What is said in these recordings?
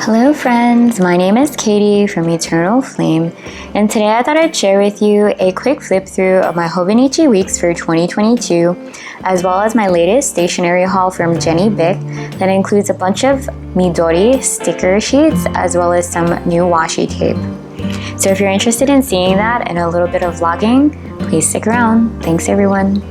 Hello friends, my name is Katie from Eternal Flame, and today I thought I'd share with you a quick flip through of my Hobonichi weeks for 2022, as well as my latest stationery haul from Jenny Bic that includes a bunch of Midori sticker sheets as well as some new washi tape. So if you're interested in seeing that and a little bit of vlogging, please stick around. Thanks everyone.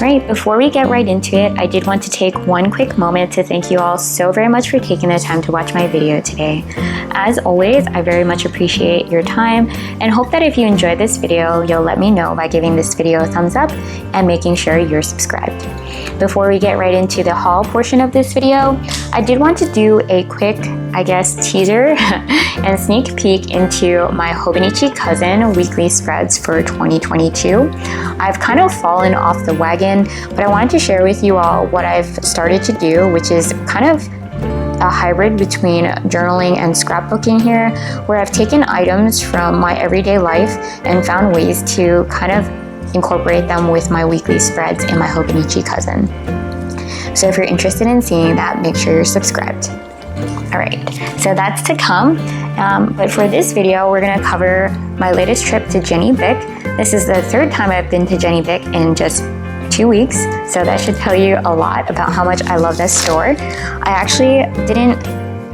Right, before we get right into it, I did want to take one quick moment to thank you all so very much for taking the time to watch my video today. As always, I very much appreciate your time and hope that if you enjoyed this video, you'll let me know by giving this video a thumbs up and making sure you're subscribed. Before we get right into the haul portion of this video, I did want to do a quick, teaser and sneak peek into my Hobonichi cousin weekly spreads for 2022. I've kind of fallen off the wagon, but I wanted to share with you all what I've started to do, which is kind of a hybrid between journaling and scrapbooking here, where I've taken items from my everyday life and found ways to kind of incorporate them with my weekly spreads in my Hobonichi cousin. So if you're interested in seeing that, make sure you're subscribed. Alright, so that's to come, but for this video we're going to cover my latest trip to Jenny Bic. This is the third time I've been to Jenny Bic in just 2 weeks, so that should tell you a lot about how much I love this store. I actually didn't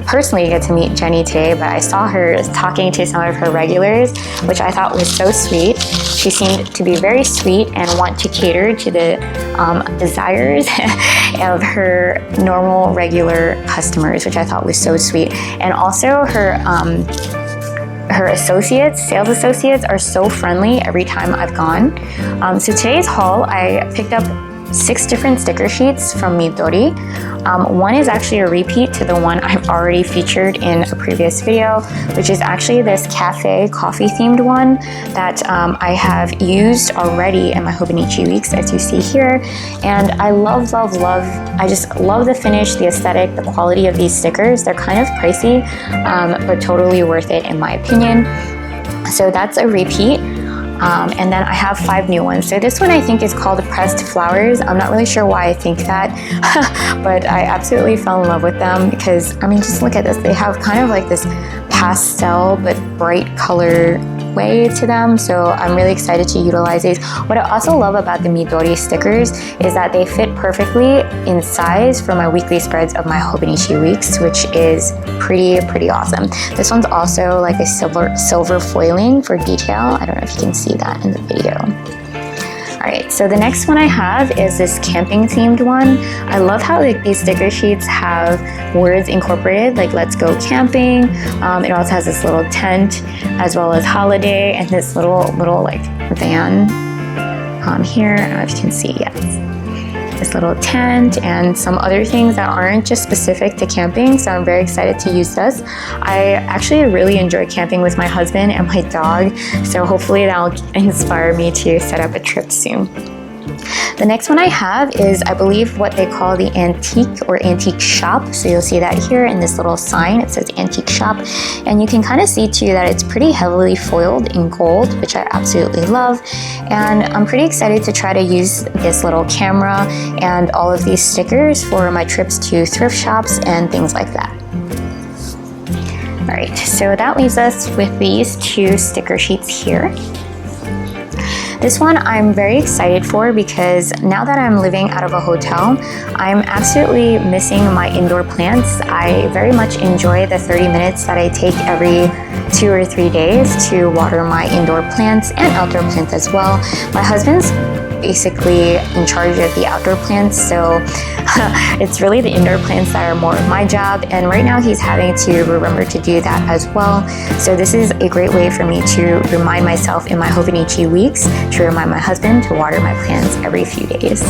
personally get to meet Jenny today, but I saw her talking to some of her regulars, which I thought was so sweet. She seemed to be very sweet and want to cater to the desires of her normal regular customers, which I thought was so sweet. And also her associates, sales associates, are so friendly every time I've gone. So today's haul, I picked up 6 different sticker sheets from Midori. One is actually a repeat to the one I've already featured in a previous video, which is actually this cafe coffee themed one that I have used already in my Hobonichi weeks, as you see here. And I love, I just love the finish, the aesthetic, the quality of these stickers. They're kind of pricey, but totally worth it in my opinion. So that's a repeat. And then I have 5 new ones. So this one I think is called Pressed Flowers. I'm not really sure why I think that, but I absolutely fell in love with them because, I mean, just look at this. They have kind of like this pastel but bright color way to them, so I'm really excited to utilize these. What I also love about the Midori stickers is that they fit perfectly in size for my weekly spreads of my Hobonichi weeks, which is pretty awesome. This one's also like a silver foiling for detail. I don't know if you can see that in the video. Alright, so the next one I have is this camping themed one. I love how these sticker sheets have words incorporated, like let's go camping. It also has this little tent as well as holiday and this little like van here. I don't know if you can see, yes. This little tent and some other things that aren't just specific to camping, so I'm very excited to use this. I actually really enjoy camping with my husband and my dog, so hopefully that'll inspire me to set up a trip soon. The next one I have is, I believe, what they call the antique or antique shop. So you'll see that here in this little sign. It says antique shop. And you can kind of see too that it's pretty heavily foiled in gold, which I absolutely love. And I'm pretty excited to try to use this little camera and all of these stickers for my trips to thrift shops and things like that. Alright, so that leaves us with these 2 sticker sheets here. This one I'm very excited for because now that I'm living out of a hotel, I'm absolutely missing my indoor plants. I very much enjoy the 30 minutes that I take every 2 or 3 days to water my indoor plants and outdoor plants as well. My husband's basically in charge of the outdoor plants, so it's really the indoor plants that are more of my job, and right now he's having to remember to do that as well. So this is a great way for me to remind myself in my Hobonichi weeks to remind my husband to water my plants every few days,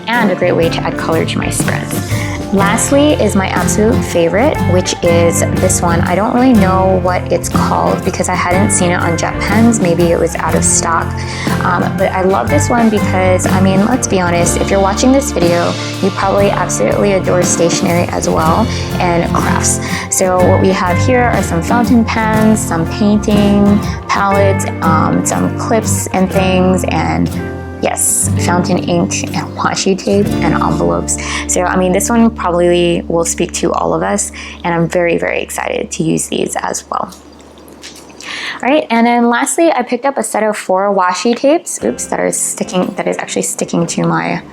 and a great way to add color to my spreads. Lastly is my absolute favorite, which is this one. I don't really know what it's called because I hadn't seen it on JetPens. Maybe it was out of stock. But I love this one because, I mean, let's be honest, if you're watching this video, you probably absolutely adore stationery as well and crafts. So what we have here are some fountain pens, some painting palettes, some clips and things, and Yes, fountain ink and washi tape and envelopes. So I mean, this one probably will speak to all of us, and I'm very, very excited to use these as well. All right, and then lastly, I picked up a set of 4 washi tapes. Oops, that is actually sticking to my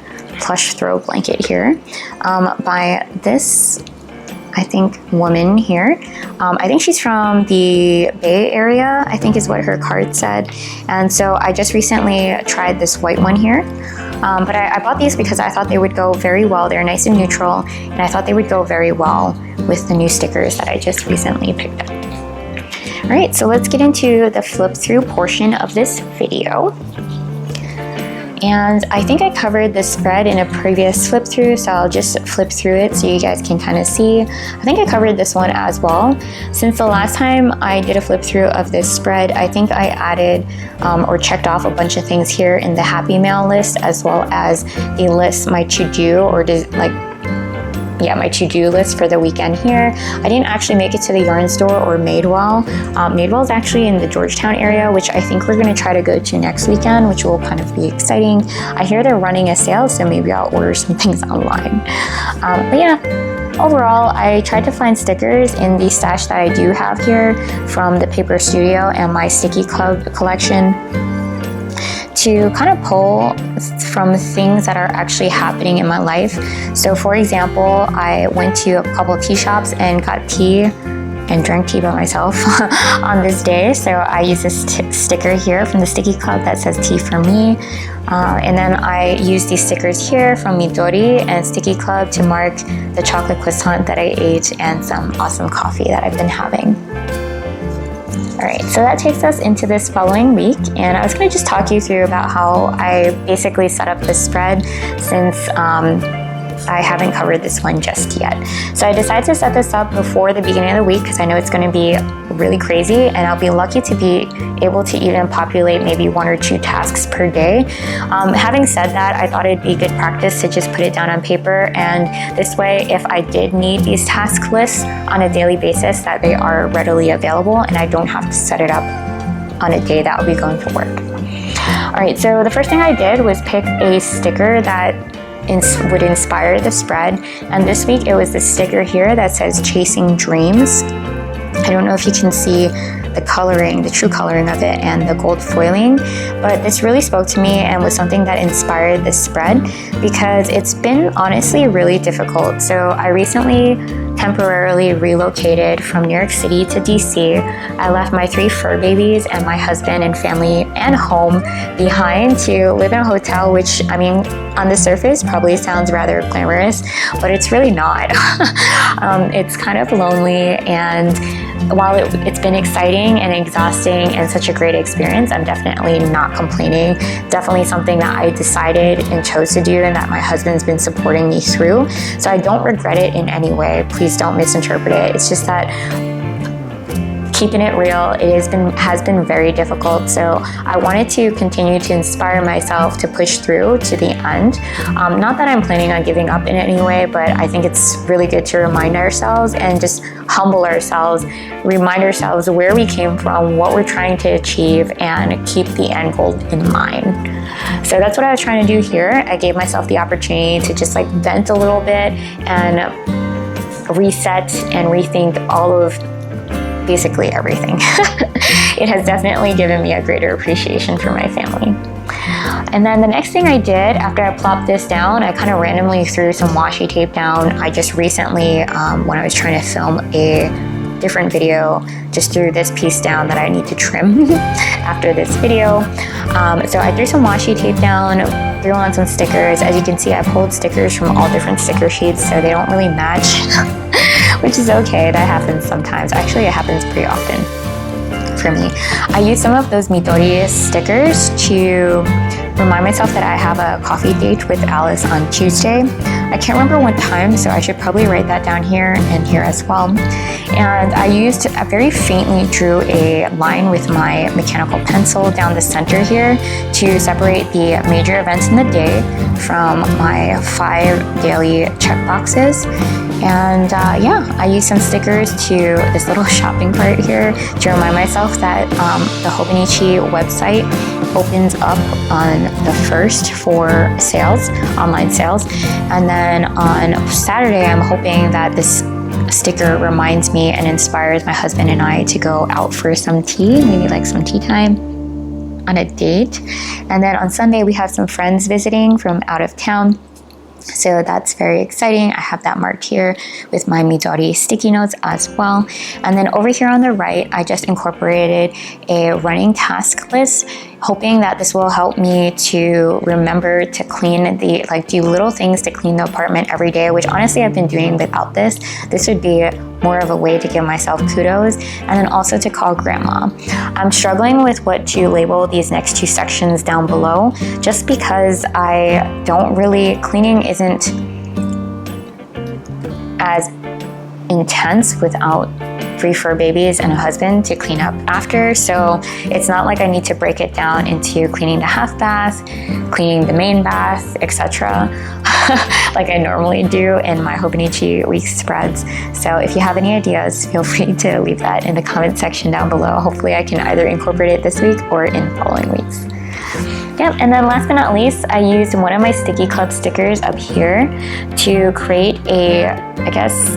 plush throw blanket here, by this, I think, woman here. I think she's from the Bay Area, I think is what her card said. And so I just recently tried this white one here. But I bought these because I thought they would go very well. They're nice and neutral, and I thought they would go very well with the new stickers that I just recently picked up. All right, so let's get into the flip through portion of this video. And I think I covered the spread in a previous flip through, so I'll just flip through it so you guys can kind of see. I think I covered this one as well. Since the last time I did a flip through of this spread, I think I added or checked off a bunch of things here in the Happy Mail list, as well as the list, my to-do, or my to-do list for the weekend here. I didn't actually make it to the yarn store or Madewell. Madewell is actually in the Georgetown area, which I think we're going to try to go to next weekend, which will kind of be exciting. I hear they're running a sale, so maybe I'll order some things online. But yeah, overall, I tried to find stickers in the stash that I do have here from the Paper Studio and my Sticky Club collection, to kind of pull from things that are actually happening in my life. So for example, I went to a couple tea shops and got tea and drank tea by myself on this day. So I used this sticker here from the Sticky Club that says tea for me. And then I used these stickers here from Midori and Sticky Club to mark the chocolate croissant that I ate and some awesome coffee that I've been having. All right, so that takes us into this following week, and I was going to just talk you through about how I basically set up this spread, since I haven't covered this one just yet. So I decided to set this up before the beginning of the week because I know it's going to be really crazy, and I'll be lucky to be able to even populate maybe 1 or 2 tasks per day. Having said that, I thought it'd be good practice to just put it down on paper, and this way, if I did need these task lists on a daily basis, that they are readily available and I don't have to set it up on a day that I'll be going to work. All right, so the first thing I did was pick a sticker that would inspire the spread, and this week it was the sticker here that says Chasing Dreams. I don't know if you can see the coloring, the true coloring of it, and the gold foiling, but this really spoke to me and was something that inspired this spread, because it's been honestly really difficult. So I recently temporarily relocated from New York City to DC. I left my 3 fur babies and my husband and family and home behind to live in a hotel, which, I mean, on the surface probably sounds rather glamorous, but it's really not. It's kind of lonely, and while it's been exciting and exhausting and such a great experience, I'm definitely not complaining. Definitely something that I decided and chose to do, and that my husband's been supporting me through. So I don't regret it in any way. Please don't misinterpret it. It's just that, keeping it real, has been very difficult. So I wanted to continue to inspire myself to push through to the end. Not that I'm planning on giving up in any way, but I think it's really good to remind ourselves and just humble ourselves, remind ourselves where we came from, what we're trying to achieve, and keep the end goal in mind. So that's what I was trying to do here. I gave myself the opportunity to just vent a little bit and reset and rethink all of basically everything. It has definitely given me a greater appreciation for my family. And then the next thing I did after I plopped this down, I kind of randomly threw some washi tape down. I just recently, when I was trying to film a different video, just threw this piece down that I need to trim after this video. So I threw some washi tape down, threw on some stickers. As you can see, I pulled stickers from all different sticker sheets, so they don't really match, which is okay. That happens sometimes. Actually, it happens pretty often for me. I used some of those Midori stickers to remind myself that I have a coffee date with Alice on Tuesday. I can't remember what time, so I should probably write that down here and here as well. And I very faintly drew a line with my mechanical pencil down the center here to separate the major events in the day from my 5 daily check boxes. And yeah, I used some stickers to this little shopping cart here to remind myself that the Hobonichi website opens up on the 1st for sales, online sales. And then on Saturday, I'm hoping that this sticker reminds me and inspires my husband and I to go out for some tea, maybe like some tea time on a date. And then on Sunday, we have some friends visiting from out of town. So that's very exciting. I have that marked here with my Midori sticky notes as well. And then over here on the right, I just incorporated a running task list, hoping that this will help me to remember to clean do little things to clean the apartment every day, which honestly I've been doing without this. This would be more of a way to give myself kudos, and then also to call grandma. I'm struggling with what to label these next 2 sections down below, just because cleaning isn't as intense without 3 fur babies and a husband to clean up after. So it's not like I need to break it down into cleaning the half bath, cleaning the main bath, etc. like I normally do in my Hobonichi week spreads. So if you have any ideas, feel free to leave that in the comment section down below. Hopefully I can either incorporate it this week or in following weeks. Yep, and then last but not least, I used one of my Sticky Club stickers up here to create a, I guess,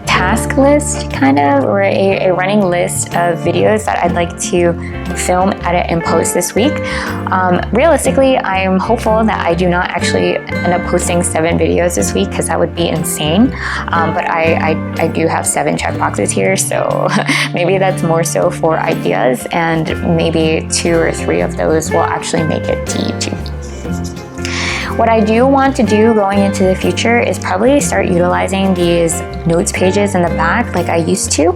task list kind of, or a running list of videos that I'd like to film, edit, and post this week. Realistically, I'm hopeful that I do not actually end up posting 7 videos this week, because that would be insane. But I do have 7 check boxes here, so maybe that's more so for ideas, and maybe 2 or 3 of those will actually make it to YouTube. What I do want to do going into the future is probably start utilizing these notes pages in the back like I used to,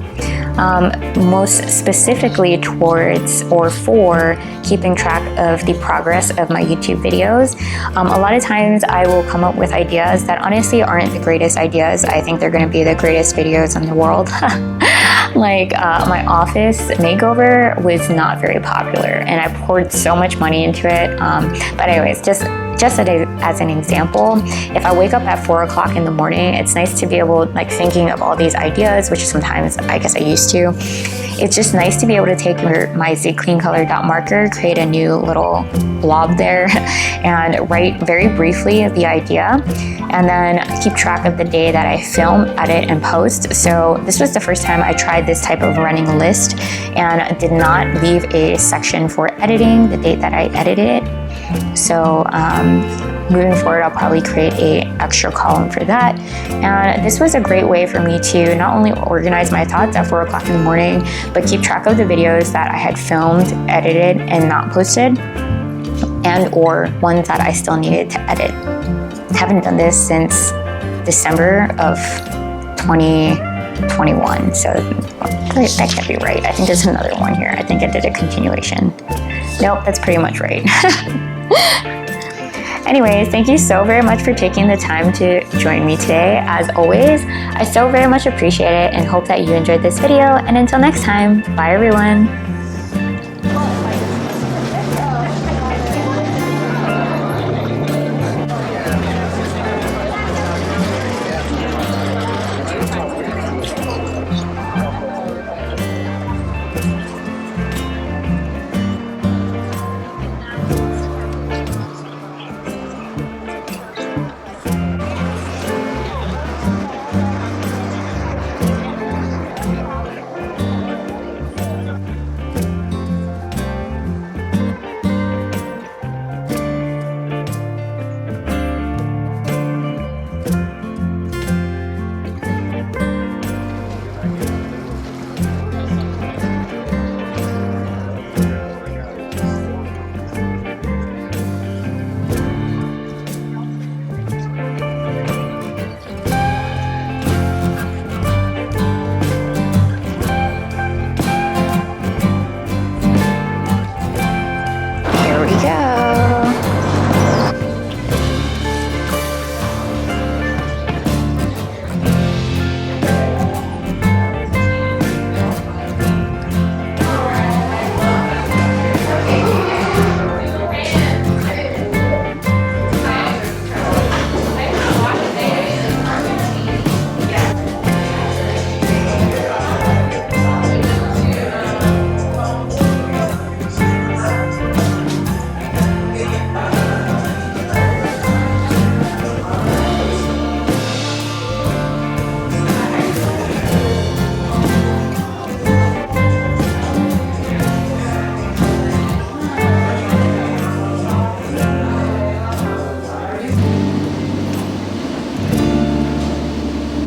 most specifically towards or for keeping track of the progress of my YouTube videos. A lot of times I will come up with ideas that honestly aren't the greatest ideas. I think they're going to be the greatest videos in the world. Like my office makeover was not very popular, and I poured so much money into it. But anyways, just as an example, if I wake up at 4 o'clock in the morning, it's nice to be able, like, thinking of all these ideas, which sometimes I guess I used to. It's just nice to be able to take my Z Clean Color dot marker, create a new little blob there, and write very briefly the idea, and then keep track of the day that I film, edit, and post. So this was the first time I tried this type of running list, and did not leave a section for editing the date that I edited it. So moving forward, I'll probably create an extra column for that. And this was a great way for me to not only organize my thoughts at 4 o'clock in the morning, but keep track of the videos that I had filmed, edited, and not posted, and or ones that I still needed to edit. I haven't done this since December of 2021, so that can't be right. I think there's another one here. I think I did a continuation. Nope, that's pretty much right. Anyways, thank you so very much for taking the time to join me today. As always, I so very much appreciate it and hope that you enjoyed this video. And until next time, bye everyone.